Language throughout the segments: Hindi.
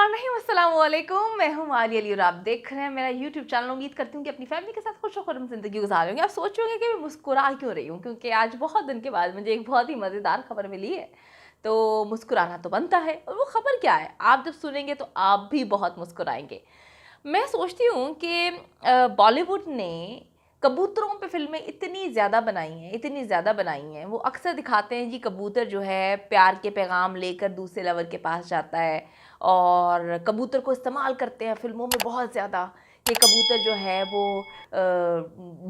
अस्सलामुअलैकुम, मैं हूँ मारिया अली और आप देख रहे हैं मेरा यूट्यूब चैनल। उम्मीद करती हूँ कि अपनी फैमिली के साथ खुश होकर ज़िंदगी गुजार रहे होंगे। आप सोच रहे होंगे कि मैं मुस्कुरा क्यों रही हूँ, क्योंकि आज बहुत दिन के बाद मुझे एक बहुत ही मज़ेदार खबर मिली है। तो मुस्कुराना तो बनता है, और वो खबर क्या है आप जब सुनेंगे तो आप भी बहुत मुस्कुराएंगे। मैं सोचती हूँ कि बॉलीवुड ने कबूतरों पे फिल्में इतनी ज़्यादा बनाई हैं, इतनी ज़्यादा बनाई हैं। वो अक्सर दिखाते हैं जी, कबूतर जो है प्यार के पैगाम लेकर दूसरे लवर के पास जाता है, और कबूतर को इस्तेमाल करते हैं फ़िल्मों में बहुत ज़्यादा। कि कबूतर जो है वो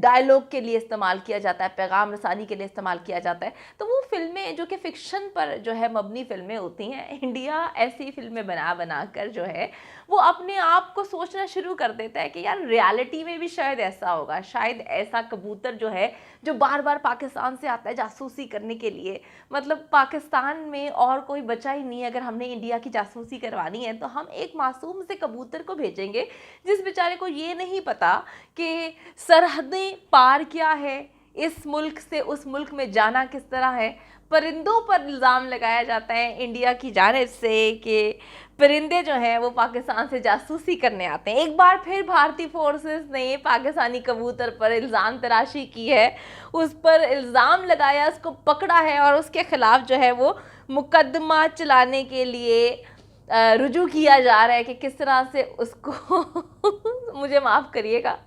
डायलॉग के लिए इस्तेमाल किया जाता है, पैगाम रसानी के लिए इस्तेमाल किया जाता है। तो वो फ़िल्में जो कि फ़िक्शन पर जो है मबनी फ़िल्में होती हैं, इंडिया ऐसी फ़िल्में बना बना कर जो है वो अपने आप को सोचना शुरू कर देता है कि यार रियलिटी में भी शायद ऐसा होगा, शायद ऐसा कबूतर जो है जो बार बार पाकिस्तान से आता है जासूसी करने के लिए। मतलब पाकिस्तान में और कोई बचा ही नहीं, अगर हमने इंडिया की जासूसी करवानी है तो हम एक मासूम से कबूतर को भेजेंगे जिस बेचारे को ये नहीं पता कि सरहदें पार क्या है, इस मुल्क से उस मुल्क में जाना किस तरह है। परिंदों पर इल्ज़ाम लगाया जाता है इंडिया की जानिब से कि परिंदे जो हैं वो पाकिस्तान से जासूसी करने आते हैं। एक बार फिर भारतीय फोर्सेस ने पाकिस्तानी कबूतर पर इल्ज़ाम तराशी की है, उस पर इल्ज़ाम लगाया, उसको पकड़ा है और उसके ख़िलाफ़ जो है वो मुकदमा चलाने के लिए रुजू किया जा रहा है कि किस तरह से उसको मुझे माफ़ करिएगा,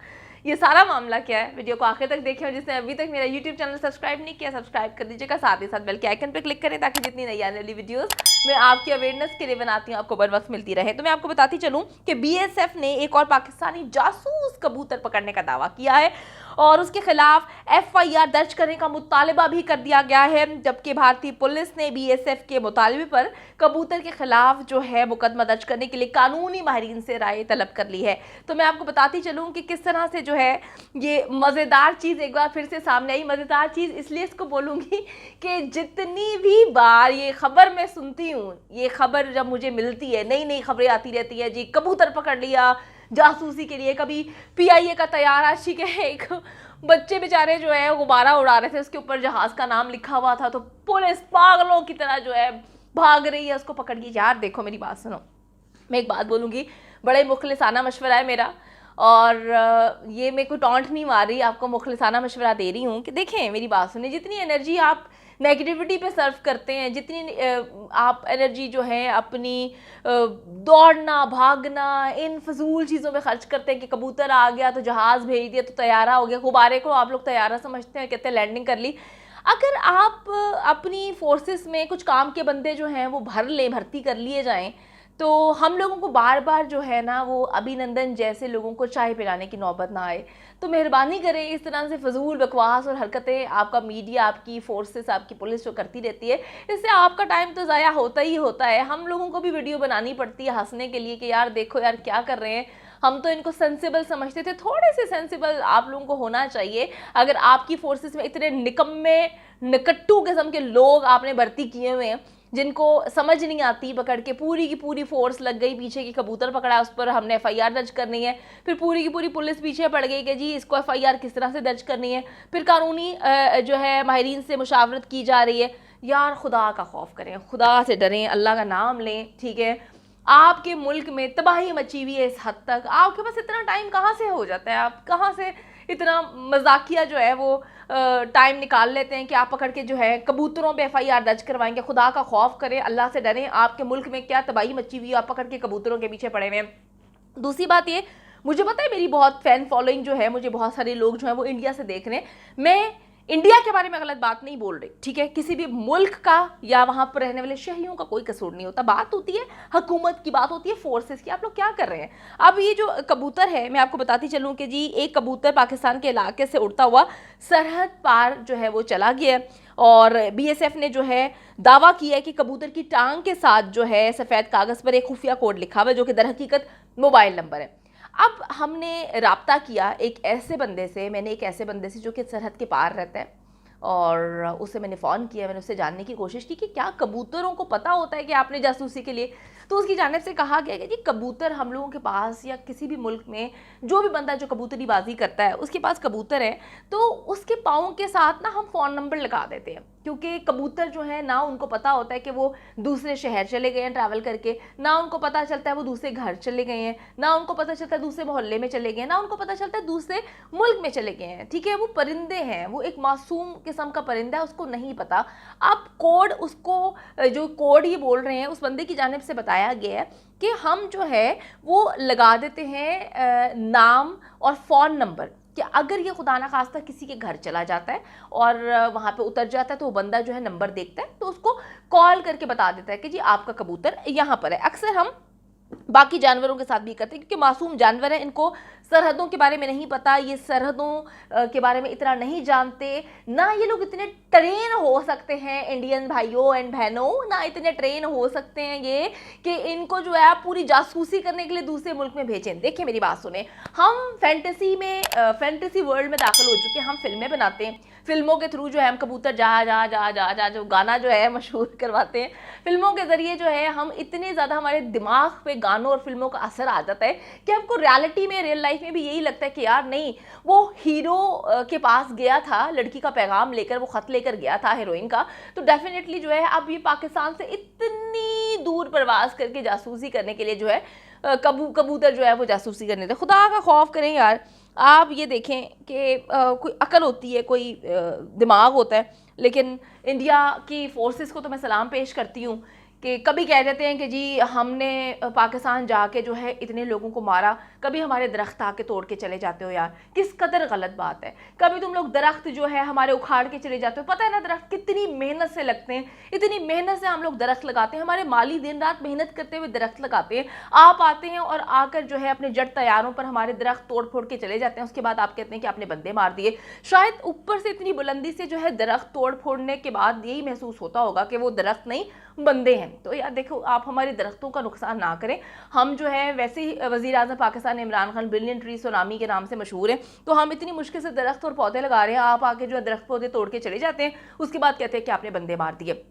ये सारा मामला क्या है। वीडियो को आखिर तक देखें, और जिसने अभी तक मेरा यूट्यूब चैनल सब्सक्राइब नहीं किया सब्सक्राइब कर दीजिएगा, साथ ही साथ बेल के आइकन पर क्लिक करें ताकि जितनी नई आने वाली वीडियोस मैं आपकी अवेयरनेस के लिए बनाती हूँ आपको बर वक्त मिलती रहे। तो मैं आपको बताती चलूँ कि बीएसएफ ने एक और पाकिस्तानी जासूस कबूतर पकड़ने का दावा किया है और उसके खिलाफ एफआईआर दर्ज करने का मुतालबा भी कर दिया गया है, जबकि भारतीय पुलिस ने बीएसएफ के मुतालबे पर कबूतर के खिलाफ जो है मुकदमा दर्ज करने के लिए कानूनी माहिरीन से राय तलब कर ली है। तो मैं आपको बताती चलूँ कि किस तरह से जो है ये मज़ेदार चीज़ एक बार फिर से सामने आई। मज़ेदार चीज़ इसलिए इसको बोलूँगी कि जितनी भी बार ये खबर मैं सुनती हूँ, ये खबर जब मुझे मिलती है, नई नई खबरें आती रहती है जी, कबूतर पकड़ लिया जासूसी के लिए। कभी पीआईए का तैयारा ठीक है, एक बच्चे बेचारे जो है गुब्बारा उड़ा रहे थे, उसके ऊपर जहाज का नाम लिखा हुआ था, तो पुलिस पागलों की तरह जो है भाग रही है उसको पकड़ के। यार देखो मेरी बात सुनो, मैं एक बात बोलूँगी, बड़े मुखलिसाना मशवरा है मेरा, और ये मैं कोई टॉन्ट नहीं मार रही, आपको मुखलिसाना मशवरा दे रही हूँ कि देखें मेरी बात सुने, जितनी एनर्जी आप नेगेटिविटी पे सर्व करते हैं, जितनी आप एनर्जी जो है अपनी दौड़ना भागना इन फजूल चीज़ों में खर्च करते हैं कि कबूतर आ गया तो जहाज़ भेज दिया तो तैयारा हो गया, गुब्बारे को आप लोग तैयारा समझते हैं, कहते हैं लैंडिंग कर ली। अगर आप अपनी फोर्सेस में कुछ काम के बंदे जो हैं वो भर्ती कर लिए जाएं, तो हम लोगों को बार बार जो है ना वो अभिनंदन जैसे लोगों को चाय पिलाने की नौबत ना आए। तो मेहरबानी करें, इस तरह से फजूल बकवास और हरकतें आपका मीडिया, आपकी फोर्सेस, आपकी पुलिस जो करती रहती है, इससे आपका टाइम तो ज़ाया होता ही होता है। हम लोगों को भी वीडियो बनानी पड़ती है हंसने के लिए कि यार देखो यार क्या कर रहे हैं। हम तो इनको सेंसिबल समझते थे, थोड़े से सेंसिबल आप लोगों को होना चाहिए। अगर आपकी फोर्सेस में इतने निकम्मे निकट्टू किस्म के लोग आपने भर्ती किए हुए हैं जिनको समझ नहीं आती, पकड़ के पूरी की पूरी फोर्स लग गई पीछे की कबूतर पकड़ा, उस पर हमने एफआईआर दर्ज करनी है, फिर पूरी की पूरी पुलिस पीछे पड़ गई कि जी इसको एफआईआर किस तरह से दर्ज करनी है, फिर कानूनी जो है माहिरीन से मुशावरत की जा रही है। यार खुदा का खौफ करें, खुदा से डरें, अल्लाह का नाम लें, ठीक है। आपके मुल्क में तबाही मची हुई है इस हद तक, आपके पास इतना टाइम कहाँ से हो जाता है, आप कहाँ से इतना मजाकिया जो है वो टाइम निकाल लेते हैं कि आप पकड़ के जो है कबूतरों पे एफआईआर दर्ज करवाएंगे। खुदा का खौफ करें, अल्लाह से डरें, आपके मुल्क में क्या तबाही मची हुई है, आप पकड़ के कबूतरों के पीछे पड़े हुए हैं। दूसरी बात ये, मुझे पता है मेरी बहुत फैन फॉलोइंग जो है, मुझे बहुत सारे लोग जो है वो इंडिया से देख रहे हैं। मैं इंडिया के बारे में गलत बात नहीं बोल रही, ठीक है, किसी भी मुल्क का या वहां पर रहने वाले शहरियों का कोई कसूर नहीं होता। बात होती है हुकूमत की, बात होती है फोर्सेस की, आप लोग क्या कर रहे हैं। अब ये जो कबूतर है, मैं आपको बताती चलूँ कि जी एक कबूतर पाकिस्तान के इलाके से उड़ता हुआ सरहद पार जो है वो चला गया, और बीएसएफ ने जो है दावा किया है कि कबूतर की टांग के साथ जो है सफ़ेद कागज़ पर एक खुफिया कोड लिखा हुआ है जो कि दरहकीकत मोबाइल नंबर है। अब हमने राब्ता किया एक ऐसे बंदे से, मैंने एक ऐसे बंदे से जो कि सरहद के पार रहता है, और उससे मैंने फ़ोन किया, मैंने उससे जानने की कोशिश की कि क्या कबूतरों को पता होता है कि आपने जासूसी के लिए तो उसकी जानिब से कहा गया कि जी कबूतर हम लोगों के पास या किसी भी मुल्क में जो भी बंदा जो कबूतरीबाजी करता है उसके पास कबूतर है तो उसके पाँव के साथ ना हम फ़ोन नंबर लगा देते हैं, क्योंकि कबूतर जो है ना उनको पता होता है कि वो दूसरे शहर चले गए हैं ट्रैवल करके, ना उनको पता चलता है वो दूसरे घर चले गए हैं, ना उनको पता चलता है दूसरे मोहल्ले में चले गए हैं, ना उनको पता चलता है दूसरे मुल्क में चले गए हैं। ठीक है, वो परिंदे हैं, वो एक मासूम किस्म का परिंदा है, उसको नहीं पता। आप कोड उसको जो कोड ये बोल रहे हैं उस बंदे की जानिब से बताया गया है कि हम जो है वो लगा देते हैं नाम और फ़ोन नंबर, कि अगर ये खुदा ना खास्ता किसी के घर चला जाता है और वहाँ पे उतर जाता है तो वो बंदा जो है नंबर देखता है तो उसको कॉल करके बता देता है कि जी आपका कबूतर यहाँ पर है। अक्सर हम बाकी जानवरों के साथ भी करते हैं, क्योंकि मासूम जानवर है, इनको सरहदों के बारे में नहीं पता, ये सरहदों के बारे में इतना नहीं जानते, ना ये लोग इतने ट्रेन हो सकते हैं इंडियन भाइयों एंड बहनों, ना इतने ट्रेन हो सकते हैं ये कि इनको जो है आप पूरी जासूसी करने के लिए दूसरे मुल्क में भेजें। देखिए मेरी बात सुने, हम फैंटेसी वर्ल्ड में दाखिल हो चुके हैं, हम फिल्में बनाते हैं, फिल्मों के थ्रू जो है हम कबूतर जा जा जा जा जा जो गाना जो है मशहूर करवाते हैं, फिल्मों के ज़रिए जो है हम इतने ज़्यादा हमारे दिमाग पे गानों और फिल्मों का असर आ जाता है कि हमको रियलिटी में रियल लाइफ में भी यही लगता है कि यार नहीं, वो हीरो के पास गया था लड़की का पैगाम लेकर, वो ख़त लेकर गया था हीरोइन का, तो डेफिनेटली जो है अब ये पाकिस्तान से इतनी दूर प्रवास करके जासूसी करने के लिए जो है कबूतर जो है वो जासूसी करने थे। खुदा का खौफ करें यार, आप ये देखें कि कोई अकल होती है, कोई दिमाग होता है, लेकिन इंडिया की फोर्सेस को तो मैं सलाम पेश करती हूँ कि कभी कह देते हैं कि जी हमने पाकिस्तान जाके जो है इतने लोगों को मारा, कभी हमारे दरख्त आके तोड़ के चले जाते हो यार, किस कदर गलत बात है। कभी तुम लोग दरख्त जो है हमारे उखाड़ के चले जाते हो, पता है ना दरख्त कितनी मेहनत से लगते हैं, इतनी मेहनत से हम लोग दरख्त लगाते हैं, हमारे माली दिन रात मेहनत करते हुए दरख्त लगाते हैं, आप आते हैं और आकर जो है अपने जट तैयारों पर हमारे दरख्त तोड़ फोड़ के चले जाते हैं, उसके बाद आप कहते हैं कि आपने बंदे मार दिए। शायद ऊपर से इतनी बुलंदी से जो है दरख्त तोड़ फोड़ने के बाद यही महसूस होता होगा कि वो दरख्त नहीं बंदे हैं। तो यार देखो, आप हमारे दरख्तों का नुकसान ना करें। हम जो है वैसे ही वज़ीर आज़म Pakistan Imran Khan billion tree tsunami के नाम से मशहूर है, तो हम इतनी मुश्किल से दरख्त और पौधे लगा रहे हैं, आप आके जो है दरख्त पौधे तोड़ के चले जाते हैं, उसके बाद कहते हैं कि आपने बंदे मार दिए।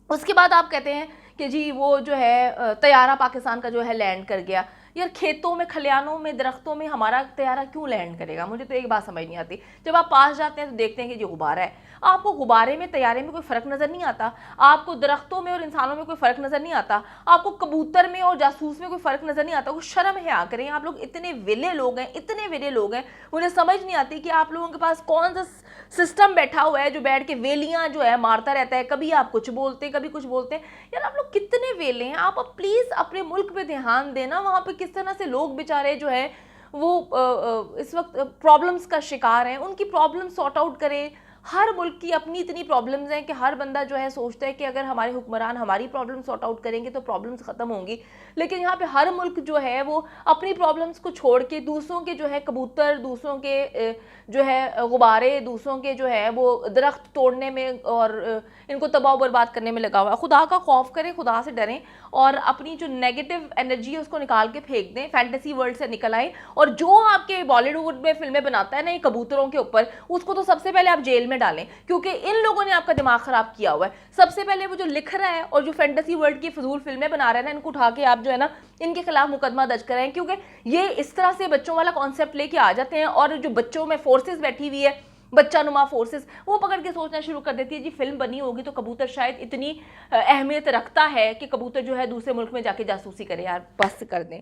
उसके बाद आप कहते हैं कि जी वो जो है तैयारा पाकिस्तान का जो है लैंड कर गया। यार खेतों में, खलियानों में, दरख्तों में हमारा तैयारा क्यों लैंड करेगा? मुझे तो एक बात समझ नहीं आती। जब आप पास जाते हैं तो देखते हैं कि जो गुब्बारा है, आपको गुब्बारे में, तैयारे में कोई फ़र्क नज़र नहीं आता, आपको दरख्तों में और इंसानों में कोई फ़र्क नज़र नहीं आता, आपको कबूतर में और जासूस में कोई फ़र्क नज़र नहीं आता। कुछ शर्म है आ करें, आप लोग इतने विले लोग हैं, इतने विले लोग हैं, मुझे समझ नहीं आती कि आप लोगों के पास कौन सा सिस्टम बैठा हुआ है जो बैठ के वेलियाँ जो है मारता रहता है, कभी आप कुछ बोलते हैं, कभी कुछ बोलते हैं। यार आप लोग कितने वेले हैं, आप प्लीज़ अपने मुल्क पे ध्यान देना। वहाँ पे किस तरह से लोग बेचारे जो है वो इस वक्त प्रॉब्लम्स का शिकार हैं, उनकी प्रॉब्लम सॉर्ट आउट करें। हर मुल्क की अपनी इतनी प्रॉब्लम्स हैं कि हर बंदा जो है सोचता है कि अगर हमारे हुक्मरान हमारी प्रॉब्लम सॉर्ट आउट करेंगे तो प्रॉब्लम्स ख़त्म होंगी, लेकिन यहाँ पे हर मुल्क जो है वो अपनी प्रॉब्लम्स को छोड़ के दूसरों के जो है कबूतर, दूसरों के जो है गुब्बारे, दूसरों के जो है वो दरख्त तोड़ने में और इनको तबाह बर्बाद करने में लगा हुआ है। खुदा का खौफ करें, खुदा से डरें और अपनी जो नेगेटिव एनर्जी है उसको निकाल के फेंक दें, फैंटेसी वर्ल्ड से निकल आए। और जो आपके बॉलीवुड में फिल्में बनाता है ना ये कबूतरों के ऊपर, उसको तो सबसे पहले आप जेल में डालें, क्योंकि इन लोगों ने आपका दिमाग खराब किया हुआ है। सबसे पहले वो जो लिख रहा है और जो फैंटेसी वर्ल्ड की फजूल फिल्में बना रहा है ना, इनको उठा के आप जो है ना इनके खिलाफ मुकदमा दर्ज कराएं, क्योंकि ये इस तरह से बच्चों वाला कॉन्सेप्ट लेके आ जाते हैं और जो बच्चों में फोर्सेस बैठी हुई है, बच्चा नुमा फोर्सेस, वो पकड़ के सोचना शुरू कर देती है जी फिल्म बनी होगी तो कबूतर शायद इतनी अहमियत रखता है कि कबूतर जो है दूसरे मुल्क में जाके जासूसी करे। यार बस कर दें,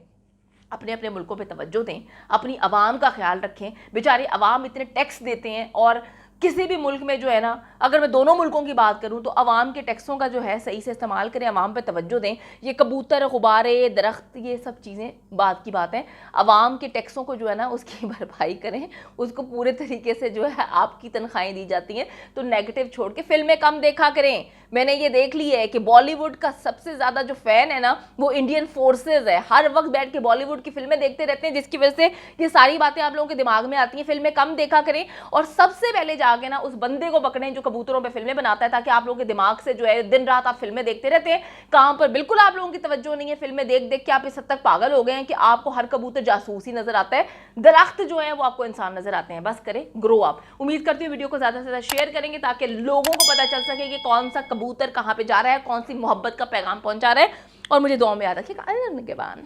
अपने अपने मुल्कों पे तवज्जो दें, अपनी आवाम का ख्याल रखें। बेचारे आवाम इतने टैक्स देते हैं और किसी भी मुल्क में जो है ना, अगर मैं दोनों मुल्कों की बात करूं तो आवाम के टैक्सों का जो है सही से इस्तेमाल करें, आवाम पे तवज्जो दें। ये कबूतर, गुब्बारे, दरख्त, ये सब चीज़ें बात की बात है। आवाम के टैक्सों को जो है ना उसकी भरपाई करें, उसको पूरे तरीके से जो है आपकी तनख्वाहें दी जाती हैं तो नेगेटिव छोड़ के फिल्में कम देखा करें। मैंने ये देख ली है कि बॉलीवुड का सबसे ज़्यादा जो फ़ैन है ना वो इंडियन फोर्सेज है, हर वक्त बैठ के बॉलीवुड की फिल्में देखते रहते हैं, जिसकी वजह से ये सारी बातें आप लोगों के दिमाग में आती हैं। फिल्में कम देखा करें और सबसे पहले जाके ना उस बंदे को पकड़ें जो कबूतरों पे फिल्में बनाता है, ताकि आप लोगों के दिमाग से जो है दिन रात आप फिल्में देखते रहते हैं, काम पर बिल्कुल आप लोगों की तवज्जो नहीं है। फिल्में देख देख के आप इस हद तक पागल हो गए हैं कि आपको हर कबूतर जासूसी नजर आता है, दरख्त जो है वो आपको इंसान नजर आते हैं। बस करें ग्रो अप। उम्मीद करती हूँ वीडियो को ज़्यादा से ज़्यादा शेयर करेंगे ताकि लोगों को पता चल सके कि कौन सा कबूतर कहाँ पे जा रहा है, कौन सी मोहब्बत का पैगाम पहुंचा रहा है। और मुझे दुआ में याद रखिएगा। अल्लाह के बाद।